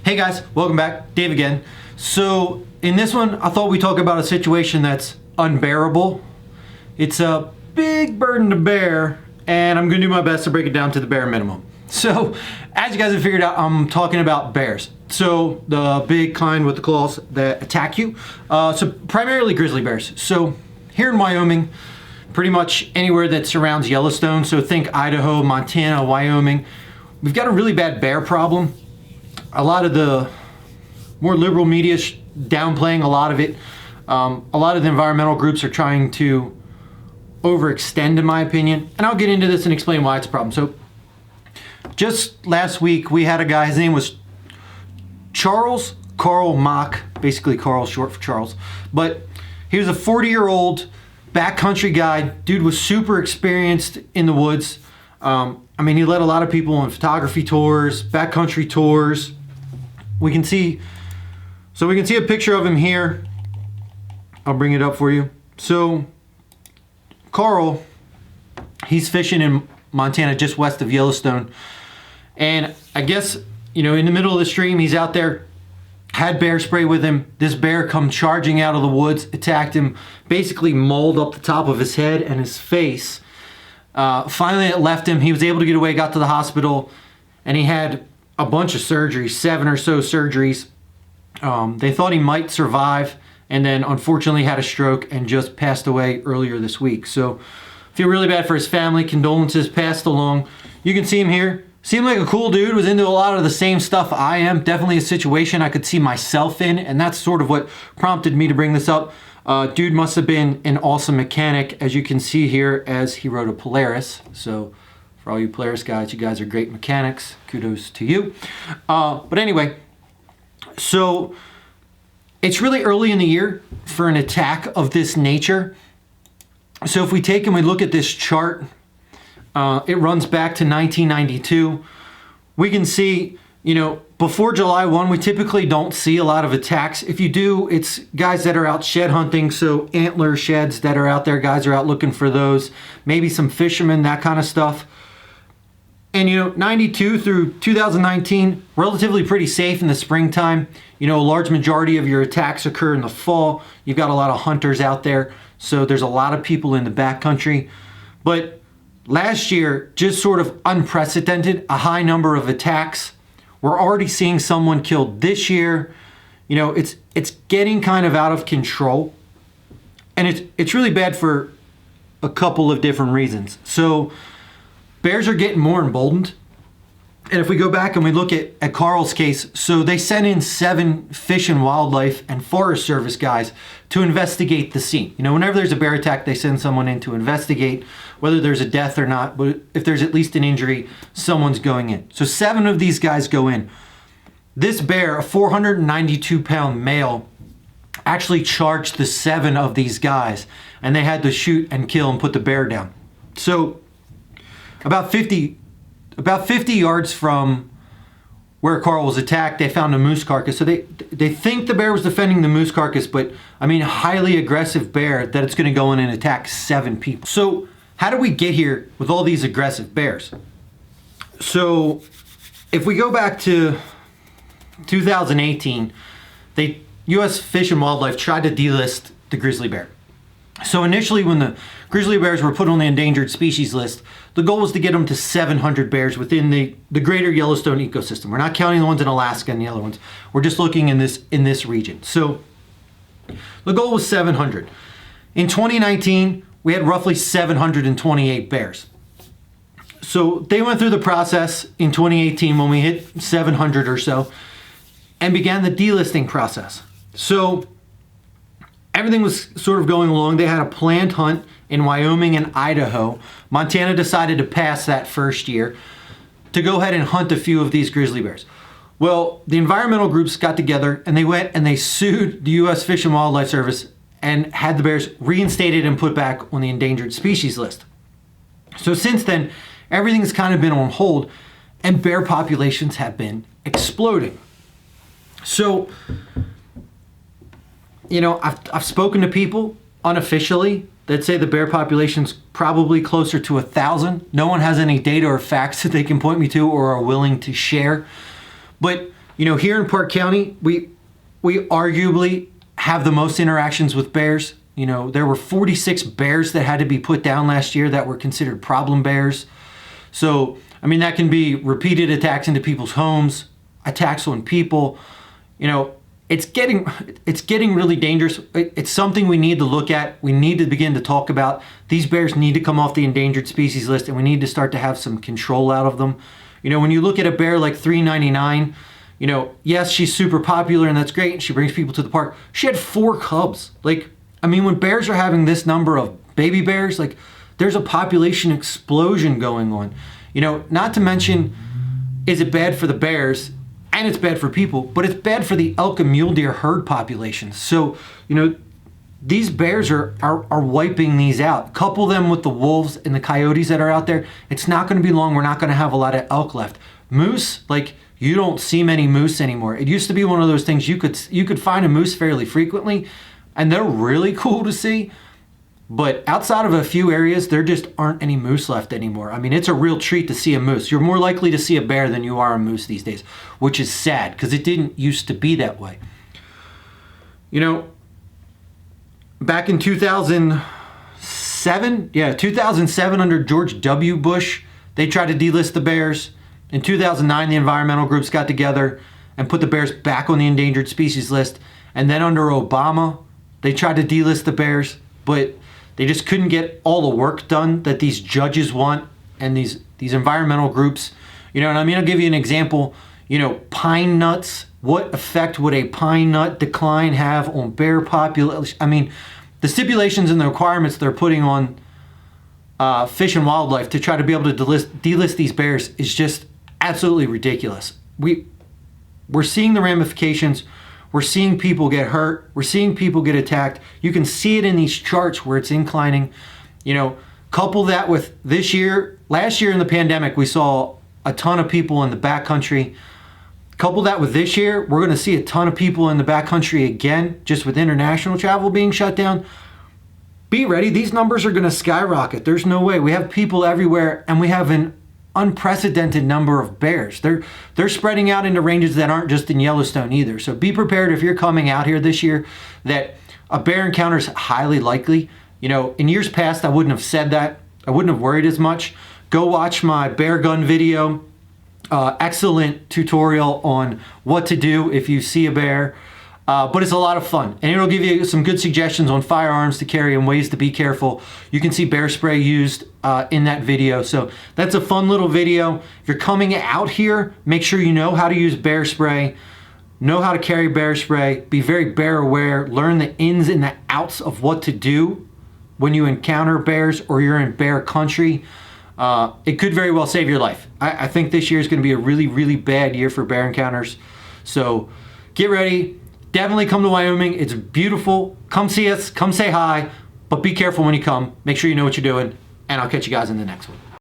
Hey guys, welcome back. Dave again. So in this one, I thought we'd talk about a situation that's unbearable. It's a big burden to bear, and I'm gonna do my best to break it down to the bare minimum. So as you guys have figured out, I'm talking about bears. So the big kind with the claws that attack you. So primarily grizzly bears. So here in Wyoming, pretty much anywhere that surrounds Yellowstone, so think Idaho, Montana, Wyoming, we've got a really bad bear problem. A lot of the more liberal media downplaying a lot of it. A lot of the environmental groups are trying to overextend, in my opinion, and I'll get into this and explain why it's a problem. So just last week, we had a guy, his name was Charles Carl Mock, basically Carl short for Charles, but he was a 40-year-old backcountry guy. Dude was super experienced in the woods. I mean, he led a lot of people on photography tours, backcountry tours. We can see a picture of him here. I'll bring it up for you. So Carl, he's fishing in Montana, just west of Yellowstone. And I guess, in the middle of the stream, he's out there, had bear spray with him. This bear come charging out of the woods, attacked him, basically mauled up the top of his head and his face. Finally, it left him. He was able to get away, got to the hospital, and he had a bunch of surgeries, 7 or so surgeries. They thought he might survive, and then unfortunately had a stroke and just passed away earlier this week. So feel really bad for his family. Condolences passed along. You can see him here. Seemed like a cool dude, was into a lot of the same stuff I am. Definitely a situation I could see myself in, and that's sort of what prompted me to bring this up. Dude must have been an awesome mechanic, as you can see here, as he rode a Polaris. So for all you Polaris guys, you guys are great mechanics. Kudos to you. But anyway, so it's really early in the year for an attack of this nature. So if we take and we look at this chart, it runs back to 1992. We can see, before July 1, we typically don't see a lot of attacks. If you do, it's guys that are out shed hunting, so antler sheds that are out there. Guys are out looking for those. Maybe some fishermen, that kind of stuff. And 92 through 2019, relatively pretty safe in the springtime. A large majority of your attacks occur in the fall. You've got a lot of hunters out there, so there's a lot of people in the backcountry. But last year, just sort of unprecedented, a high number of attacks. We're already seeing someone killed this year. It's getting kind of out of control. And it's really bad for a couple of different reasons. So bears are getting more emboldened. And if we go back and we look at Carl's case, so they sent in 7 Fish and Wildlife and Forest Service guys to investigate the scene. Whenever there's a bear attack, they send someone in to investigate whether there's a death or not, but if there's at least an injury, someone's going in. So 7 of these guys go in. This bear, a 492-pound male, actually charged the 7 of these guys, and they had to shoot and kill and put the bear down. So about 50 yards from where Carl was attacked, they found a moose carcass. So they think the bear was defending the moose carcass, but highly aggressive bear that it's going to go in and attack 7 people. So how do we get here with all these aggressive bears? So if we go back to 2018, U.S. Fish and Wildlife tried to delist the grizzly bear. So initially, when the grizzly bears were put on the endangered species list, the goal was to get them to 700 bears within the greater Yellowstone ecosystem. We're not counting the ones in Alaska and the other ones. We're just looking in this region. So the goal was 700. In 2019, we had roughly 728 bears. So they went through the process in 2018 when we hit 700 or so and began the delisting process. So everything was sort of going along. They had a planned hunt in Wyoming and Idaho. Montana decided to pass that first year to go ahead and hunt a few of these grizzly bears. Well, the environmental groups got together and they went and they sued the U.S. Fish and Wildlife Service and had the bears reinstated and put back on the endangered species list. So since then, everything's kind of been on hold and bear populations have been exploding. So, I've spoken to people unofficially that say the bear population's probably closer to 1,000. No one has any data or facts that they can point me to or are willing to share. But Here in Park County, we arguably have the most interactions with bears. There were 46 bears that had to be put down last year that were considered problem bears. So, that can be repeated attacks into people's homes, attacks on people. It's getting really dangerous. It's something we need to look at. We need to begin to talk about. These bears need to come off the endangered species list, and we need to start to have some control out of them. When you look at a bear like 399, yes, she's super popular and that's great, and she brings people to the park. She had 4 cubs. When bears are having this number of baby bears, there's a population explosion going on. Not to mention, is it bad for the bears? And it's bad for people, but it's bad for the elk and mule deer herd populations. So, these bears are wiping these out. Couple them with the wolves and the coyotes that are out there. It's not going to be long. We're not going to have a lot of elk left. Moose, you don't see many moose anymore. It used to be one of those things you could find a moose fairly frequently, and they're really cool to see. But outside of a few areas, there just aren't any moose left anymore. It's a real treat to see a moose. You're more likely to see a bear than you are a moose these days, which is sad because it didn't used to be that way. Back in 2007 under George W. Bush, they tried to delist the bears. In 2009, the environmental groups got together and put the bears back on the endangered species list. And then under Obama, they tried to delist the bears, but they just couldn't get all the work done that these judges want and these environmental groups. I'll give you an example. Pine nuts. What effect would a pine nut decline have on bear population? The stipulations and the requirements they're putting on Fish and Wildlife to try to be able to delist these bears is just absolutely ridiculous. We're seeing the ramifications. We're seeing people get hurt. We're seeing people get attacked. You can see it in these charts where it's inclining. Couple that with last year in the pandemic, we saw a ton of people in the backcountry. Couple that with this year, we're going to see a ton of people in the backcountry again, just with international travel being shut down. Be ready. These numbers are going to skyrocket. There's no way. We have people everywhere, and we have an unprecedented number of bears. They're spreading out into ranges that aren't just in Yellowstone either. So be prepared if you're coming out here this year that a bear encounter is highly likely. In years past, I wouldn't have said that. I wouldn't have worried as much. Go watch my bear gun video. Excellent tutorial on what to do if you see a bear. But it's a lot of fun, and it'll give you some good suggestions on firearms to carry and ways to be careful. You can see bear spray used in that video, so that's a fun little video. If you're coming out here, make sure you know how to use bear spray, know how to carry bear spray, be very bear aware, learn the ins and the outs of what to do when you encounter bears or you're in bear country. It could very well save your life. I think this year is going to be a really, really bad year for bear encounters, so get ready. Definitely come to Wyoming. It's beautiful. Come see us. Come say hi. But be careful when you come. Make sure you know what you're doing. And I'll catch you guys in the next one.